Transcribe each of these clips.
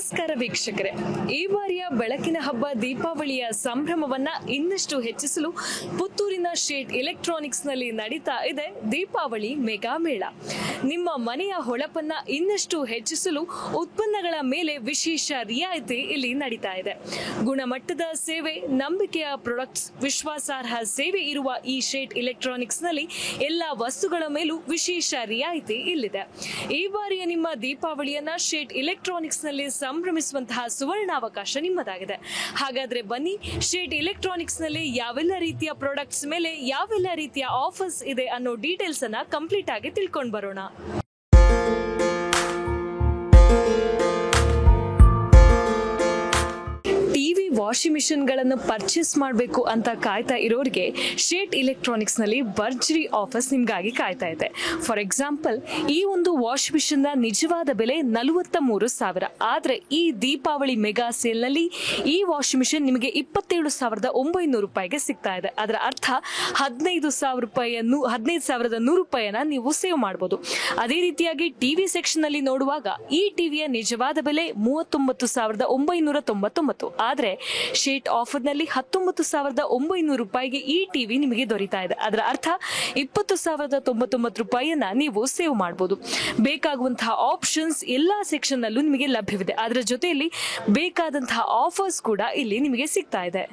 ನಮಸ್ಕಾರ ವೀಕ್ಷಕರೇ, ಈ ಬಾರಿಯ ಬೆಳಕಿನ ಹಬ್ಬ ದೀಪಾವಳಿಯ ಸಂಭ್ರಮವನ್ನ ಇನ್ನಷ್ಟು ಹೆಚ್ಚಿಸಲು ಪುತ್ತೂರಿನ ಶೇಟ್ ಎಲೆಕ್ಟ್ರಾನಿಕ್ಸ್ ನಲ್ಲಿ ನಡೀತಾ ಇದೆ ದೀಪಾವಳಿ ಮೆಗಾ ಮೇಳ. ನಿಮ್ಮ ಮನೆಯ ಹೊಳಪನ್ನ ಇನ್ನಷ್ಟು ಹೆಚ್ಚಿಸಲು ಉತ್ಪನ್ನಗಳ ಮೇಲೆ ವಿಶೇಷ ರಿಯಾಯಿತಿ ಇಲ್ಲಿ ನಡೀತಾ ಇದೆ. ಗುಣಮಟ್ಟದ ಸೇವೆ, ನಂಬಿಕೆಯ ಪ್ರಾಡಕ್ಟ್ಸ್, ವಿಶ್ವಾಸಾರ್ಹ ಸೇವೆ ಇರುವ ಈ ಶೇಟ್ ಎಲೆಕ್ಟ್ರಾನಿಕ್ಸ್ ನಲ್ಲಿ ಎಲ್ಲಾ ವಸ್ತುಗಳ ಮೇಲೂ ವಿಶೇಷ ರಿಯಾಯಿತಿ ಇಲ್ಲಿದೆ. ಈ ಬಾರಿಯ ನಿಮ್ಮ ದೀಪಾವಳಿಯನ್ನ ಶೇಟ್ ಎಲೆಕ್ಟ್ರಾನಿಕ್ಸ್ ನಲ್ಲಿ ಸಂಭ್ರಮಿಸುವಂತಹ ಸುವರ್ಣಾವಕಾಶ ನಿಮ್ಮದಾಗಿದೆ. ಹಾಗಾದ್ರೆ ಬನ್ನಿ, ಶೇಟ್ ಎಲೆಕ್ಟ್ರಾನಿಕ್ಸ್ ನಲ್ಲಿ ಯಾವೆಲ್ಲ ರೀತಿಯ ಪ್ರಾಡಕ್ಟ್ಸ್ ಮೇಲೆ ಯಾವೆಲ್ಲ ರೀತಿಯ ಆಫರ್ಸ್ ಇದೆ ಅನ್ನೋ ಡೀಟೇಲ್ಸ್ ಅನ್ನ ಕಂಪ್ಲೀಟ್ ಆಗಿ ತಿಳ್ಕೊಂಡು ಬರೋಣ. ವಾಷಿಂಗ್ ಮಿಷಿನ್ ಗಳನ್ನು ಪರ್ಚೇಸ್ ಮಾಡಬೇಕು ಅಂತ ಕಾಯ್ತಾ ಇರೋರಿಗೆ ಶೇಟ್ ಎಲೆಕ್ಟ್ರಾನಿಕ್ಸ್ ನಲ್ಲಿ ಭರ್ಜರಿ ಆಫರ್ಸ್ ನಿಮ್ಗಾಗಿ ಕಾಯ್ತಾ ಇದೆ. ಫಾರ್ ಎಕ್ಸಾಂಪಲ್, ಈ ಒಂದು ವಾಷಿಂಗ್ ಮಿಷಿನ್ ನ ನಿಜವಾದ ಬೆಲೆ 43,000. ಆದ್ರೆ ಈ ದೀಪಾವಳಿ ಮೆಗಾ ಸೇಲ್ ನಲ್ಲಿ ಈ ವಾಷಿಂಗ್ ಮಿಷಿನ್ ನಿಮಗೆ 27,900 ರೂಪಾಯಿಗೆ ಸಿಗ್ತಾ ಇದೆ. ಅದರ ಅರ್ಥ 15,100 ರೂಪಾಯಿಯನ್ನ ನೀವು ಸೇವ್ ಮಾಡಬಹುದು. ಅದೇ ರೀತಿಯಾಗಿ ಟಿವಿ ಸೆಕ್ಷನ್ ನಲ್ಲಿ ನೋಡುವಾಗ ಈ ಟಿವಿಯ ನಿಜವಾದ ಬೆಲೆ 39,999. ಆದ್ರೆ ಶೇಟ್ ಆಫರ್ ನಲ್ಲಿ 19,900 ರೂಪಾಯಿಗೆ ಈ ಟಿವಿ ನಿಮಗೆ ದೊರೀತಾ ಇದೆ. ಅದರ ಅರ್ಥ 20,099 ರೂಪಾಯಿಯನ್ನ ನೀವು ಸೇವ್ ಮಾಡಬಹುದು. ಬೇಕಾಗುವಂತಹ ಆಪ್ಷನ್ಸ್ ಎಲ್ಲಾ ಸೆಕ್ಷನ್ ನಲ್ಲೂ ನಿಮಗೆ ಲಭ್ಯವಿದೆ. ಅದರ ಜೊತೆಯಲ್ಲಿ ಬೇಕಾದಂತಹ ಆಫರ್ಸ್ ಕೂಡ ಇಲ್ಲಿ ನಿಮಗೆ ಸಿಗ್ತಾ ಇದೆ.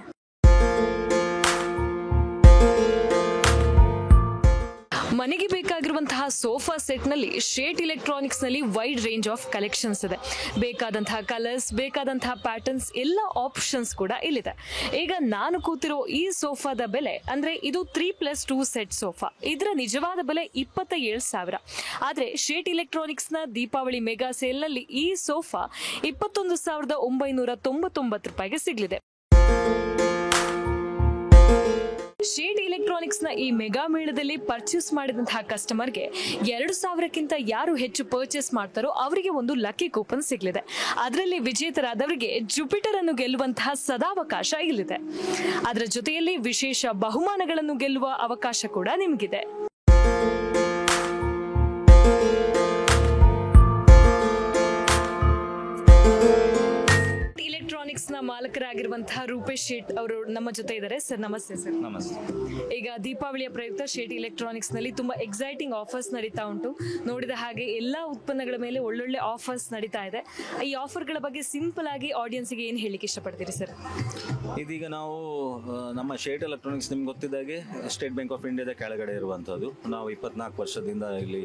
ಮನೆಗೆ ಬೇಕಾಗಿರುವಂತಹ ಸೋಫಾ ಸೆಟ್ ನಲ್ಲಿ ಶೇಟ್ ಎಲೆಕ್ಟ್ರಾನಿಕ್ಸ್ ನಲ್ಲಿ ವೈಡ್ ರೇಂಜ್ ಆಫ್ ಕಲೆಕ್ಷನ್ಸ್ ಇದೆ. ಬೇಕಾದಂತಹ ಕಲರ್ಸ್, ಬೇಕಾದಂತಹ ಪ್ಯಾಟರ್ನ್ಸ್, ಎಲ್ಲ ಆಪ್ಷನ್ಸ್ ಕೂಡ ಇಲ್ಲಿದೆ. ಈಗ ನಾನು ಕೂತಿರೋ ಈ ಸೋಫಾದ ಬೆಲೆ ಅಂದ್ರೆ ಇದು 3+2 ಸೆಟ್ ಸೋಫಾ. ಇದರ ನಿಜವಾದ ಬೆಲೆ 27,000. ಆದ್ರೆ ಶೇಟ್ ಎಲೆಕ್ಟ್ರಾನಿಕ್ಸ್ ನ ದೀಪಾವಳಿ ಮೆಗಾ ಸೇಲ್ ನಲ್ಲಿ ಈ ಸೋಫಾ 21,999 ರೂಪಾಯಿಗೆ ಸಿಗಲಿದೆ. ಶೇಟ್ ಎಲೆಕ್ಟ್ರಾನಿಕ್ಸ್ ನ ಈ ಮೆಗಾ ಮೇಳದಲ್ಲಿ ಪರ್ಚೇಸ್ ಮಾಡಿದಂತಹ ಕಸ್ಟಮರ್ಗೆ 2,000ಕ್ಕಿಂತ ಯಾರು ಹೆಚ್ಚು ಪರ್ಚೇಸ್ ಮಾಡ್ತಾರೋ ಅವರಿಗೆ ಒಂದು ಲಕ್ಕಿ ಕೂಪನ್ ಸಿಗಲಿದೆ. ಅದರಲ್ಲಿ ವಿಜೇತರಾದವರಿಗೆ ಜುಪಿಟರ್ ಅನ್ನು ಗೆಲ್ಲುವಂತಹ ಸದಾವಕಾಶ ಇಲ್ಲಿದೆ. ಅದರ ಜೊತೆಯಲ್ಲಿ ವಿಶೇಷ ಬಹುಮಾನಗಳನ್ನು ಗೆಲ್ಲುವ ಅವಕಾಶ ಕೂಡ ನಿಮಗಿದೆ. ಎಲೆಕ್ಟ್ರಾನಿಕ್ಸ್ ನ ಮಾಲಕರಾಗಿರುವಂತಹ ರೂಪೇಶ್ ಶೇಟ್ ಅವರು ನಮ್ಮ ಜೊತೆ ಇದ್ದಾರೆ. ಸರ್ ನಮಸ್ತೆ. ಸರ್ ನಮಸ್ತೆ. ಈಗ ದೀಪಾವಳಿಯ ಪ್ರಯುಕ್ತ ಶೇಟ್ ಎಲೆಕ್ಟ್ರಾನಿಕ್ಸ್ ನಲ್ಲಿ ತುಂಬಾ ಎಕ್ಸೈಟಿಂಗ್ ಆಫರ್ಸ್ ನಡೀತಾ ಉಂಟು. ನೋಡಿದ ಹಾಗೆ ಎಲ್ಲಾ ಉತ್ಪನ್ನಗಳ ಮೇಲೆ ಒಳ್ಳೊಳ್ಳೆ ಆಫರ್ಸ್ ನಡೀತಾ ಇದೆ. ಈ ಆಫರ್ಗಳ ಬಗ್ಗೆ ಸಿಂಪಲ್ ಆಗಿ ಆಡಿಯನ್ಸ್ಗೆ ಏನ್ ಹೇಳಿಕ್ಕೆ ಇಷ್ಟಪಡ್ತೀರಿ ಸರ್? ಇದೀಗ ನಾವು ನಮ್ಮ ಶೇಟ್ ಎಲೆಕ್ಟ್ರಾನಿಕ್ಸ್ ನಿಮ್ಗೆ ಗೊತ್ತಿದ್ದಾಗೆ ಸ್ಟೇಟ್ ಬ್ಯಾಂಕ್ ಆಫ್ ಇಂಡಿಯಾದ ಕೆಳಗಡೆ ಇರುವಂಥದ್ದು. ನಾವು 24 ವರ್ಷದಿಂದ ಇಲ್ಲಿ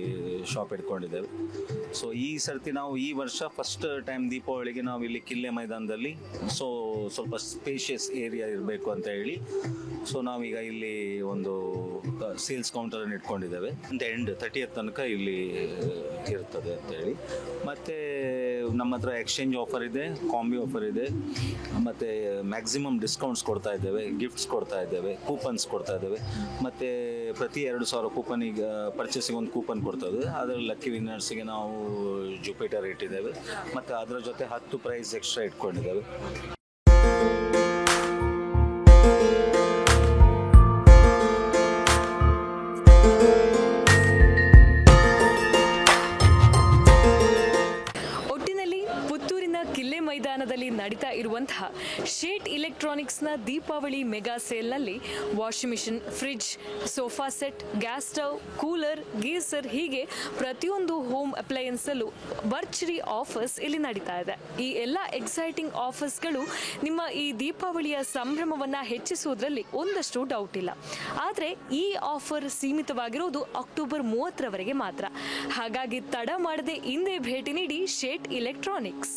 ಶಾಪ್ ಇಟ್ಕೊಂಡಿದ್ದೇವೆ. ಸೊ ಈ ಸರ್ತಿ ನಾವು ಈ ವರ್ಷ ಫಸ್ಟ್ ಟೈಮ್ ದೀಪಾವಳಿಗೆ ನಾವು ಇಲ್ಲಿ ಕಿಲ್ಲೆ ಮೈದಾನದಲ್ಲಿ ಸ್ವಲ್ಪ ಸ್ಪೇಷಿಯಸ್ ಏರಿಯಾ ಇರಬೇಕು ಅಂತ ಹೇಳಿ ನಾವೀಗ ಇಲ್ಲಿ ಒಂದು ಸೇಲ್ಸ್ ಕೌಂಟರ್ ಅನ್ನು ಇಟ್ಕೊಂಡಿದ್ದೇವೆ. ಎಂಡ್ 30th ತನಕ ಇಲ್ಲಿ ಇರ್ತದೆ ಅಂತ ಹೇಳಿ. ಮತ್ತೆ ನಮ್ಮ ಹತ್ರ ಎಕ್ಸ್ಚೇಂಜ್ ಆಫರ್ ಇದೆ, ಕಾಂಬಿ ಆಫರ್ ಇದೆ, ಮತ್ತೆ ಮ್ಯಾಕ್ಸಿಮಮ್ ಡಿಸ್ಕೌಂಟ್ಸ್ ಕೊಡ್ತಾ ಇದ್ದೇವೆ, ಗಿಫ್ಟ್ಸ್ ಕೊಡ್ತಾ ಇದ್ದೇವೆ, ಕೂಪನ್ಸ್ ಕೊಡ್ತಾ ಇದ್ದೇವೆ. ಮತ್ತೆ ಪ್ರತಿ 2,000 ಕೂಪನಿಗೆ ಪರ್ಚೇಸಿಗೆ ಒಂದು ಕೂಪನ್ ಕೊಡ್ತಾ ಇದ್ದೇವೆ. ಅದರ ಲಕ್ಕಿ ವಿನ್ನರ್ಸ್ಗೆ ನಾವು ಜುಪಿಟರ್ ಇಟ್ಟಿದ್ದೇವೆ. ಮತ್ತು ಅದರ ಜೊತೆ 10 ಪ್ರೈಸ್ ಎಕ್ಸ್ಟ್ರಾ ಇಟ್ಕೊಂಡಿದ್ದೇವೆ. ಮೈದಾನದಲ್ಲಿ ನಡೀತಾ ಇರುವಂತಹ ಶೇಟ್ ಎಲೆಕ್ಟ್ರಾನಿಕ್ಸ್ ನ ದೀಪಾವಳಿ ಮೆಗಾ ಸೇಲ್ ನಲ್ಲಿ washing machine, fridge, sofa set, gas stove, cooler, geyser ಹೀಗೆ ಪ್ರತಿಯೊಂದು ಹೋಮ್ ಅಪ್ಲಯನ್ಸ್ ಅಲ್ಲೂ ಭರ್ಜರಿ ಆಫರ್ಸ್ ಇಲ್ಲಿ ನಡೀತಾ ಇದೆ. ಈ ಎಲ್ಲ ಎಕ್ಸೈಟಿಂಗ್ ಆಫರ್ಸ್ಗಳು ನಿಮ್ಮ ಈ ದೀಪಾವಳಿಯ ಸಂಭ್ರಮವನ್ನ ಹೆಚ್ಚಿಸುವುದರಲ್ಲಿ ಒಂದಷ್ಟು ಡೌಟ್ ಇಲ್ಲ. ಆದ್ರೆ ಈ ಆಫರ್ ಸೀಮಿತವಾಗಿರೋದು ಅಕ್ಟೋಬರ್ 30ರವರೆಗೆ ಮಾತ್ರ. ಹಾಗಾಗಿ ತಡ ಮಾಡದೆ ಇಂದೇ ಭೇಟಿ ನೀಡಿ ಶೇಟ್ ಎಲೆಕ್ಟ್ರಾನಿಕ್ಸ್.